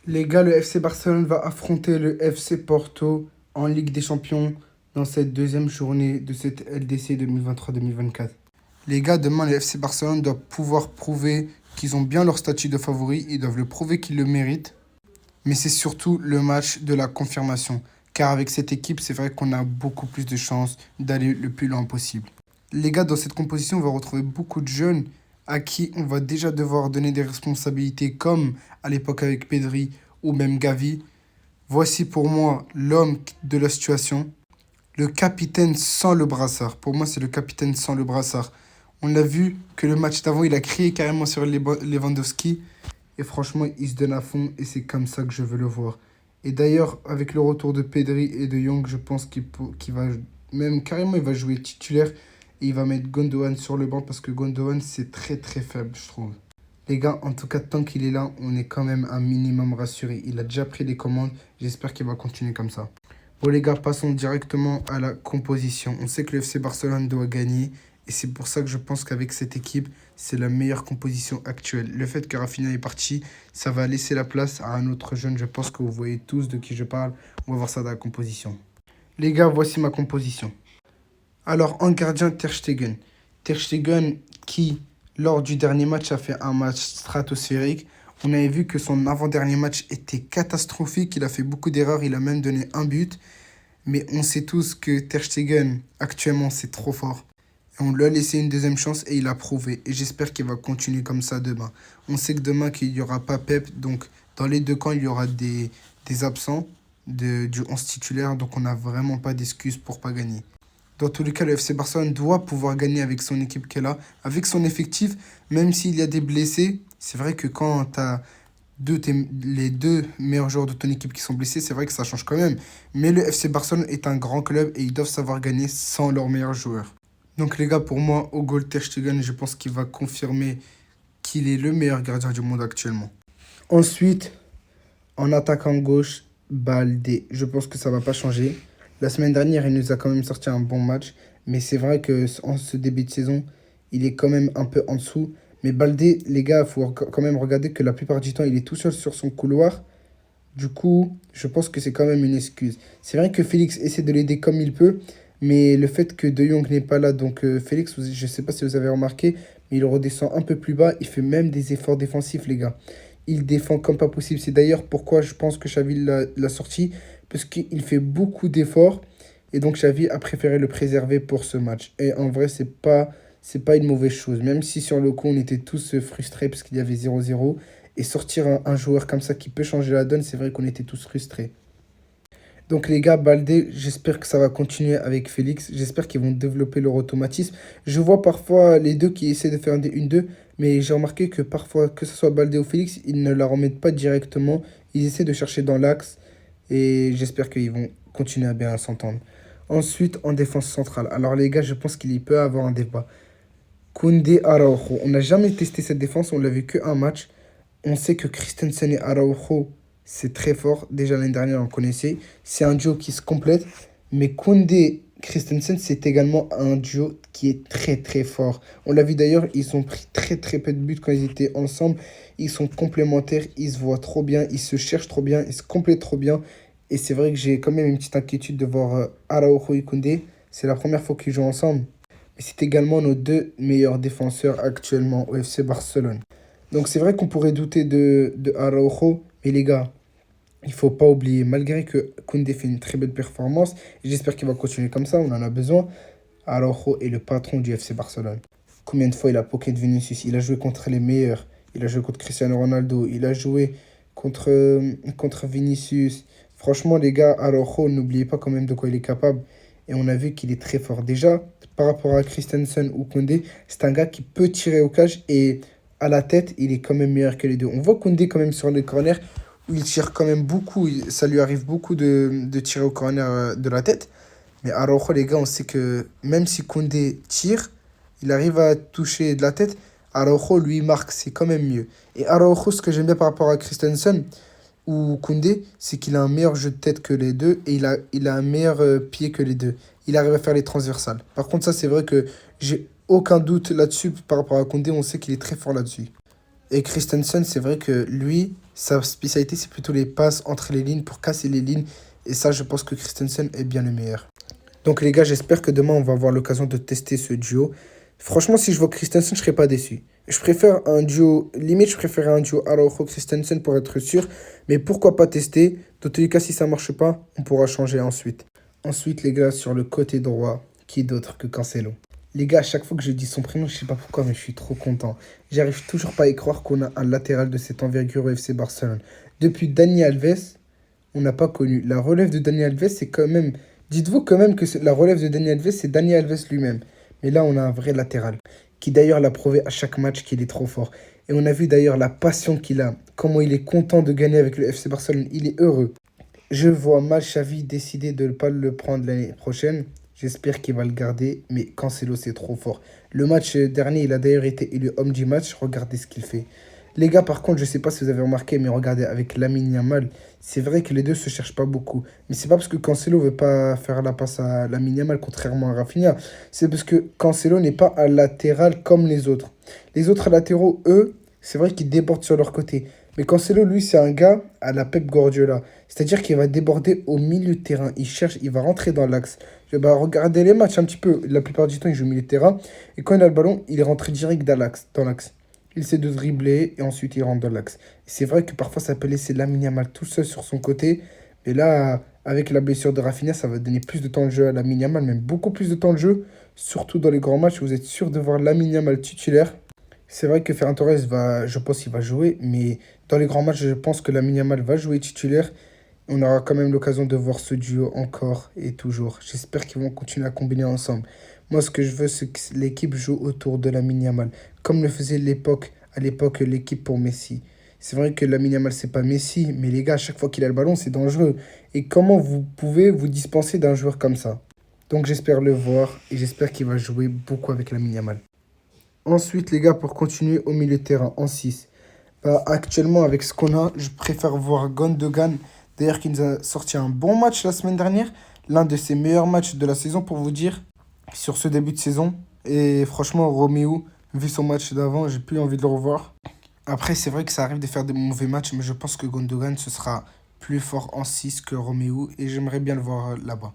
Les gars, le FC Barcelone va affronter le FC Porto en Ligue des Champions dans cette deuxième journée de cette LDC 2023-2024. Les gars, demain, le FC Barcelone doit pouvoir prouver qu'ils ont bien leur statut de favori. Ils doivent le prouver qu'ils le méritent. Mais c'est surtout le match de la confirmation. Car avec cette équipe, c'est vrai qu'on a beaucoup plus de chances d'aller le plus loin possible. Les gars, dans cette composition, on va retrouver beaucoup de jeunes à qui on va déjà devoir donner des responsabilités comme à l'époque avec Pedri ou même Gavi. Voici pour moi l'homme de la situation, le capitaine sans le brassard. Pour moi, c'est le capitaine sans le brassard. On l'a vu que le match d'avant, il a crié carrément sur Lewandowski. Et franchement, il se donne à fond et c'est comme ça que je veux le voir. Et d'ailleurs, avec le retour de Pedri et de Young, je pense qu'il va même carrément il va jouer titulaire et il va mettre Gondogan sur le banc parce que Gondogan c'est très très faible, je trouve. Les gars, en tout cas, tant qu'il est là, on est quand même un minimum rassuré. Il a déjà pris les commandes, j'espère qu'il va continuer comme ça. Bon les gars, passons directement à la composition. On sait que le FC Barcelone doit gagner et c'est pour ça que je pense qu'avec cette équipe, c'est la meilleure composition actuelle. Le fait que Rafinha est parti, ça va laisser la place à un autre jeune. Je pense que vous voyez tous de qui je parle. On va voir ça dans la composition. Les gars, voici ma composition. Alors, en gardien, Ter Stegen. Ter Stegen qui, lors du dernier match, a fait un match stratosphérique. On avait vu que son avant-dernier match était catastrophique. Il a fait beaucoup d'erreurs. Il a même donné un but. Mais on sait tous que Ter Stegen, actuellement, c'est trop fort. Et on lui a laissé une deuxième chance et il a prouvé. Et j'espère qu'il va continuer comme ça demain. On sait que demain, qu'il n'y aura pas Pep. Donc, dans les deux camps, il y aura des absents du 11 titulaire. Donc, on n'a vraiment pas d'excuses pour pas gagner. Dans tous les cas, le FC Barcelone doit pouvoir gagner avec son équipe qu'elle a, avec son effectif, même s'il y a des blessés. C'est vrai que quand tu as les deux meilleurs joueurs de ton équipe qui sont blessés, c'est vrai que ça change quand même. Mais le FC Barcelone est un grand club et ils doivent savoir gagner sans leurs meilleurs joueurs. Donc les gars, pour moi, au goal Ter Stegen, je pense qu'il va confirmer qu'il est le meilleur gardien du monde actuellement. Ensuite, en attaquant gauche, Baldé. Je pense que ça va pas changer. La semaine dernière, il nous a quand même sorti un bon match. Mais c'est vrai que en ce début de saison, il est quand même un peu en dessous. Mais Baldé, les gars, il faut quand même regarder que la plupart du temps, il est tout seul sur son couloir. Du coup, je pense que c'est quand même une excuse. C'est vrai que Félix essaie de l'aider comme il peut. Mais le fait que De Jong n'est pas là, donc Félix, je ne sais pas si vous avez remarqué, mais il redescend un peu plus bas. Il fait même des efforts défensifs, les gars. Il défend comme pas possible. C'est d'ailleurs pourquoi je pense que Xavi l'a sorti, parce qu'il fait beaucoup d'efforts. Et donc Xavi a préféré le préserver pour ce match. Et en vrai, c'est pas une mauvaise chose. Même si sur le coup, on était tous frustrés parce qu'il y avait 0-0. Et sortir un joueur comme ça qui peut changer la donne, c'est vrai qu'on était tous frustrés. Donc les gars, Baldé, j'espère que ça va continuer avec Félix. J'espère qu'ils vont développer leur automatisme. Je vois parfois les deux qui essaient de faire des 1-2, mais j'ai remarqué que parfois, que ce soit Baldé ou Félix, ils ne la remettent pas directement. Ils essaient de chercher dans l'axe et j'espère qu'ils vont continuer à bien s'entendre. Ensuite, en défense centrale. Alors les gars, je pense qu'il y peut avoir un débat. Koundé, Araujo. On n'a jamais testé cette défense, on l'a vu qu'un match. On sait que Christensen et Araujo, c'est très fort. Déjà l'année dernière, on connaissait. C'est un duo qui se complète. Mais Koundé, Christensen, c'est également un duo qui est très très fort. On l'a vu d'ailleurs, ils ont pris très très peu de buts quand ils étaient ensemble. Ils sont complémentaires, ils se voient trop bien, ils se cherchent trop bien, ils se complètent trop bien. Et c'est vrai que j'ai quand même une petite inquiétude de voir Araujo et Koundé. C'est la première fois qu'ils jouent ensemble. Mais c'est également nos deux meilleurs défenseurs actuellement au FC Barcelone. Donc c'est vrai qu'on pourrait douter de Araujo, mais les gars, il faut pas oublier, malgré que Koundé fait une très belle performance, et j'espère qu'il va continuer comme ça, on en a besoin, Araujo est le patron du FC Barcelone. Combien de fois il a pocket Vinicius? Il a joué contre les meilleurs, il a joué contre Cristiano Ronaldo, il a joué contre Vinicius. Franchement les gars, Araujo, n'oubliez pas quand même de quoi il est capable, et on a vu qu'il est très fort. Déjà, par rapport à Christensen ou Koundé, c'est un gars qui peut tirer au cage et à la tête, il est quand même meilleur que les deux. On voit Koundé quand même sur les corners où il tire quand même beaucoup. Ça lui arrive beaucoup de tirer au corner de la tête. Mais Araujo, les gars, on sait que même si Koundé tire, il arrive à toucher de la tête. Araujo, lui, marque, c'est quand même mieux. Et Araujo, ce que j'aime bien par rapport à Christensen ou Koundé, c'est qu'il a un meilleur jeu de tête que les deux et il a un meilleur pied que les deux. Il arrive à faire les transversales. Par contre, ça, c'est vrai que j'ai aucun doute là-dessus par rapport à Koundé. On sait qu'il est très fort là-dessus. Et Christensen, c'est vrai que lui, sa spécialité, c'est plutôt les passes entre les lignes pour casser les lignes. Et ça, je pense que Christensen est bien le meilleur. Donc les gars, j'espère que demain, on va avoir l'occasion de tester ce duo. Franchement, si je vois Christensen, je ne serais pas déçu. Je préfère un duo, limite, je préfère un duo Araujo-Christensen pour être sûr. Mais pourquoi pas tester? Dans tous les cas, si ça ne marche pas, on pourra changer ensuite. Ensuite, les gars, sur le côté droit, qui d'autre que Cancelo? Les gars, à chaque fois que je dis son prénom, je sais pas pourquoi, mais je suis trop content. J'arrive toujours pas à y croire qu'on a un latéral de cette envergure au FC Barcelone. Depuis Dani Alves, on n'a pas connu. La relève de Dani Alves, c'est quand même. Dites-vous quand même que la relève de Dani Alves, c'est Dani Alves lui-même. Mais là, on a un vrai latéral, qui d'ailleurs l'a prouvé à chaque match qu'il est trop fort. Et on a vu d'ailleurs la passion qu'il a, comment il est content de gagner avec le FC Barcelone. Il est heureux. Je vois mal Xavi décider de ne pas le prendre l'année prochaine. J'espère qu'il va le garder, mais Cancelo, c'est trop fort. Le match dernier, il a d'ailleurs été élu homme du match. Regardez ce qu'il fait. Les gars, par contre, je ne sais pas si vous avez remarqué, mais regardez, avec Lamine Yamal, c'est vrai que les deux se cherchent pas beaucoup. Mais c'est pas parce que Cancelo veut pas faire la passe à Lamine Yamal, contrairement à Rafinha. C'est parce que Cancelo n'est pas un latéral comme les autres. Les autres latéraux, eux, c'est vrai qu'ils débordent sur leur côté. Mais Cancelo, lui, c'est un gars à la Pep Guardiola. C'est-à-dire qu'il va déborder au milieu de terrain. Il cherche, il va rentrer dans l'axe. Regardez les matchs un petit peu. La plupart du temps, il joue au milieu de terrain. Et quand il a le ballon, il est rentré direct dans l'axe. Il sait de dribbler et ensuite il rentre dans l'axe. C'est vrai que parfois ça peut laisser Lamine Yamal tout seul sur son côté. Mais là, avec la blessure de Rafinha, ça va donner plus de temps de jeu à Lamine Yamal, même beaucoup plus de temps de jeu. Surtout dans les grands matchs, vous êtes sûr de voir Lamine Yamal titulaire. C'est vrai que Ferran Torres va, je pense qu'il va jouer, mais dans les grands matchs, je pense que Lamine Yamal va jouer titulaire. On aura quand même l'occasion de voir ce duo encore et toujours. J'espère qu'ils vont continuer à combiner ensemble. Moi, ce que je veux, c'est que l'équipe joue autour de Lamine Yamal, comme le faisait à l'époque l'équipe pour Messi. C'est vrai que Lamine Yamal, c'est pas Messi, mais les gars, à chaque fois qu'il a le ballon, c'est dangereux. Et comment vous pouvez vous dispenser d'un joueur comme ça? Donc j'espère le voir et j'espère qu'il va jouer beaucoup avec Lamine Yamal. Ensuite, les gars, pour continuer au milieu de terrain, en 6. Bah, actuellement, avec ce qu'on a, je préfère voir Gundogan. D'ailleurs, qui nous a sorti un bon match la semaine dernière. L'un de ses meilleurs matchs de la saison, pour vous dire, sur ce début de saison. Et franchement, Roméo, vu son match d'avant, j'ai plus envie de le revoir. Après, c'est vrai que ça arrive de faire des mauvais matchs, mais je pense que Gundogan, ce sera plus fort en 6 que Roméo. Et j'aimerais bien le voir là-bas.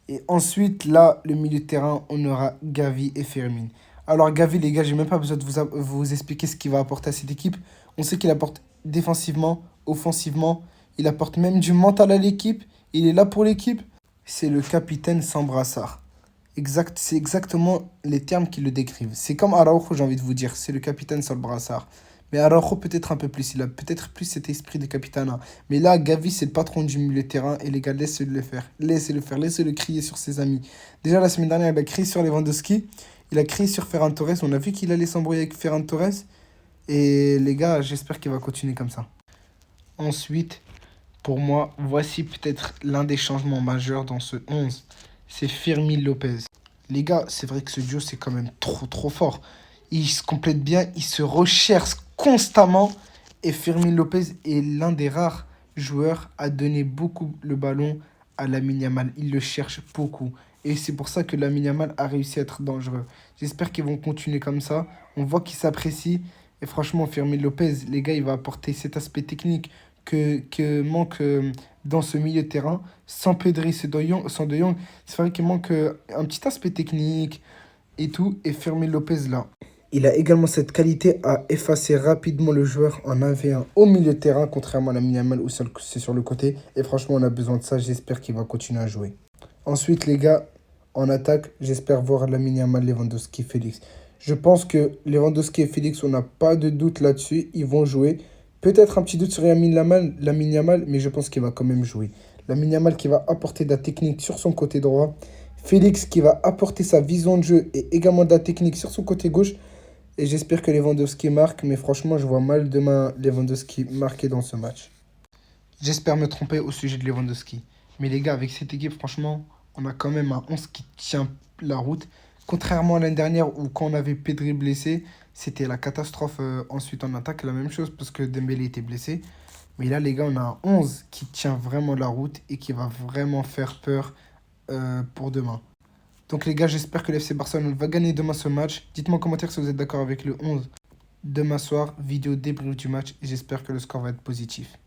Et ensuite, là, le milieu de terrain, on aura Gavi et Fermin. Alors, Gavi, les gars, j'ai même pas besoin de vous expliquer ce qu'il va apporter à cette équipe. On sait qu'il apporte défensivement, offensivement. Il apporte même du mental à l'équipe. Il est là pour l'équipe. C'est le capitaine sans brassard. Exact, c'est exactement les termes qui le décrivent. C'est comme Araujo, j'ai envie de vous dire. C'est le capitaine sans le brassard. Mais Araujo, peut-être un peu plus. Il a peut-être plus cet esprit de capitana. Mais là, Gavi, c'est le patron du milieu de terrain. Et les gars, laissez-le le faire. Laissez-le faire. Laissez-le crier sur ses amis. Déjà, la semaine dernière, il a crié sur Lewandowski. Il a crié sur Ferran Torres. On a vu qu'il allait s'embrouiller avec Ferran Torres. Et les gars, j'espère qu'il va continuer comme ça. Ensuite, pour moi, voici peut-être l'un des changements majeurs dans ce 11. C'est Fermin Lopez. Les gars, c'est vrai que ce duo, c'est quand même trop, trop fort. Ils se complètent bien, ils se recherchent constamment. Et Fermin Lopez est l'un des rares joueurs à donner beaucoup le ballon à Lamine Yamal. Il le cherche beaucoup. Et c'est pour ça que Lamine Yamal a réussi à être dangereux. J'espère qu'ils vont continuer comme ça. On voit qu'ils s'apprécient. Et franchement, Fermin Lopez, les gars, il va apporter cet aspect technique que manque dans ce milieu de terrain. Sans Pedri, sans De Jong, c'est vrai qu'il manque un petit aspect technique et tout. Et Fermin Lopez, là, il a également cette qualité à effacer rapidement le joueur en 1v1 au milieu de terrain, contrairement à la Yamal où c'est sur le côté. Et franchement, on a besoin de ça. J'espère qu'il va continuer à jouer. Ensuite, les gars, en attaque, j'espère voir Lamine Yamal, Lewandowski, Félix. Je pense que Lewandowski et Félix, on n'a pas de doute là-dessus. Ils vont jouer. Peut-être un petit doute sur Lamine Yamal, mais je pense qu'il va quand même jouer. Lamine Yamal qui va apporter de la technique sur son côté droit. Félix qui va apporter sa vision de jeu et également de la technique sur son côté gauche. Et j'espère que Lewandowski marque, mais franchement, je vois mal demain Lewandowski marquer dans ce match. J'espère me tromper au sujet de Lewandowski. Mais les gars, avec cette équipe, franchement, on a quand même un 11 qui tient la route. Contrairement à l'année dernière où quand on avait Pedri blessé, c'était la catastrophe ensuite en attaque. La même chose parce que Dembélé était blessé. Mais là, les gars, on a un 11 qui tient vraiment la route et qui va vraiment faire peur pour demain. Donc les gars, j'espère que l'FC Barcelone va gagner demain ce match. Dites-moi en commentaire si vous êtes d'accord avec le 11 Demain soir, vidéo débrief du match et j'espère que le score va être positif.